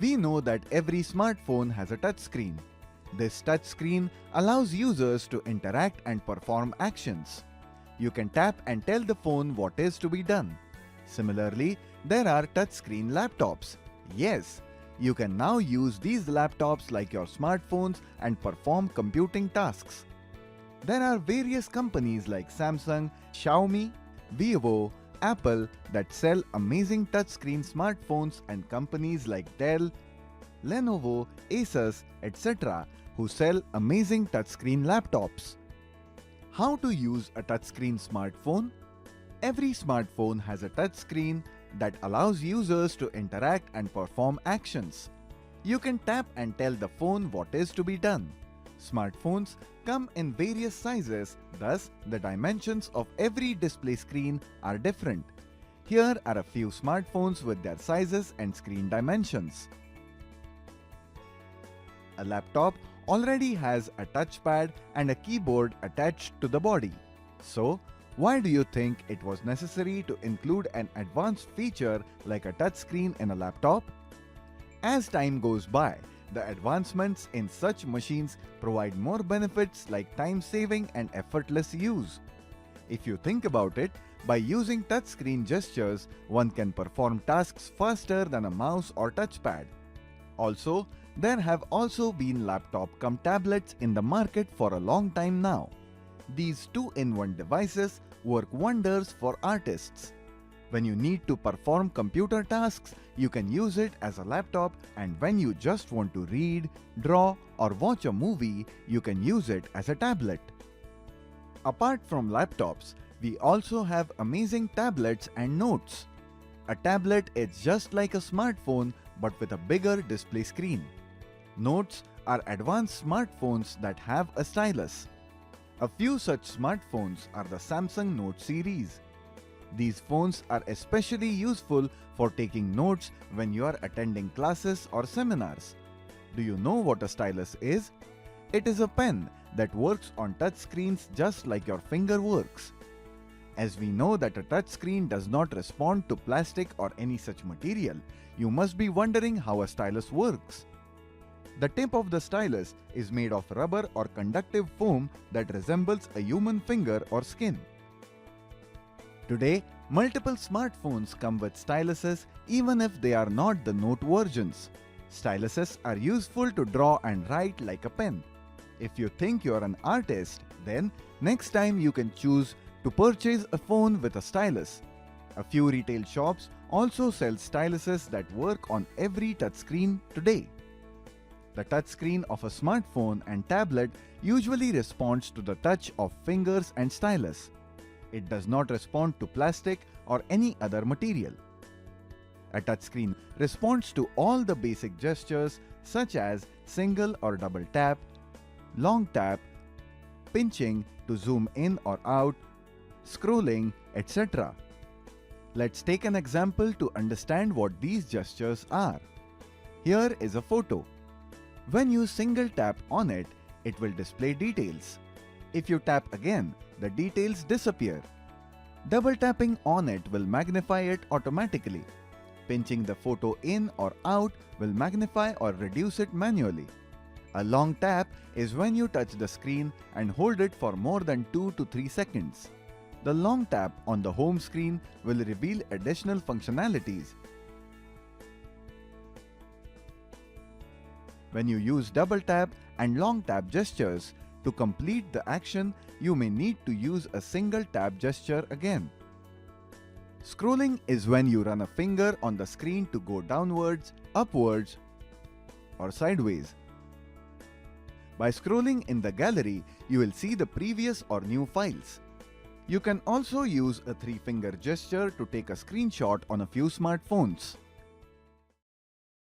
We know that every smartphone has a touchscreen. This touchscreen allows users to interact and perform actions. You can tap and tell the phone what is to be done. Similarly, there are touchscreen laptops. Yes, you can now use these laptops like your smartphones and perform computing tasks. There are various companies like Samsung, Xiaomi, Vivo, Apple that sell amazing touchscreen smartphones, and companies like Dell, Lenovo, Asus, etc. who sell amazing touchscreen laptops. How to use a touchscreen smartphone? Every smartphone has a touchscreen that allows users to interact and perform actions. You can tap and tell the phone what is to be done. Smartphones come in various sizes, thus the dimensions of every display screen are different. Here are a few smartphones with their sizes and screen dimensions. A laptop already has a touchpad and a keyboard attached to the body. So, why do you think it was necessary to include an advanced feature like a touchscreen in a laptop? As time goes by, the advancements in such machines provide more benefits like time saving and effortless use. If you think about it, by using touchscreen gestures, one can perform tasks faster than a mouse or touchpad. Also, there have also been laptop-cum tablets in the market for a long time now. These two-in-one devices work wonders for artists. When you need to perform computer tasks, you can use it as a laptop, and when you just want to read, draw, or watch a movie, you can use it as a tablet. Apart from laptops, we also have amazing tablets and notes. A tablet is just like a smartphone but with a bigger display screen. Notes are advanced smartphones that have a stylus. A few such smartphones are the Samsung Note series. These phones are especially useful for taking notes when you are attending classes or seminars. Do you know what a stylus is? It is a pen that works on touch screens just like your finger works. As we know that a touch screen does not respond to plastic or any such material, you must be wondering how a stylus works. The tip of the stylus is made of rubber or conductive foam that resembles a human finger or skin. Today, multiple smartphones come with styluses even if they are not the Note versions. Styluses are useful to draw and write like a pen. If you think you're an artist, then next time you can choose to purchase a phone with a stylus. A few retail shops also sell styluses that work on every touchscreen today. The touchscreen of a smartphone and tablet usually responds to the touch of fingers and stylus. It does not respond to plastic or any other material. A touchscreen responds to all the basic gestures such as single or double tap, long tap, pinching to zoom in or out, scrolling, etc. Let's take an example to understand what these gestures are. Here is a photo. When you single tap on it, it will display details. If you tap again, the details disappear. Double tapping on it will magnify it automatically. Pinching the photo in or out will magnify or reduce it manually. A long tap is when you touch the screen and hold it for more than 2 to 3 seconds. The long tap on the home screen will reveal additional functionalities. When you use double tap and long tap gestures, to complete the action, you may need to use a single tap gesture again. Scrolling is when you run a finger on the screen to go downwards, upwards, or sideways. By scrolling in the gallery, you will see the previous or new files. You can also use a 3-finger gesture to take a screenshot on a few smartphones.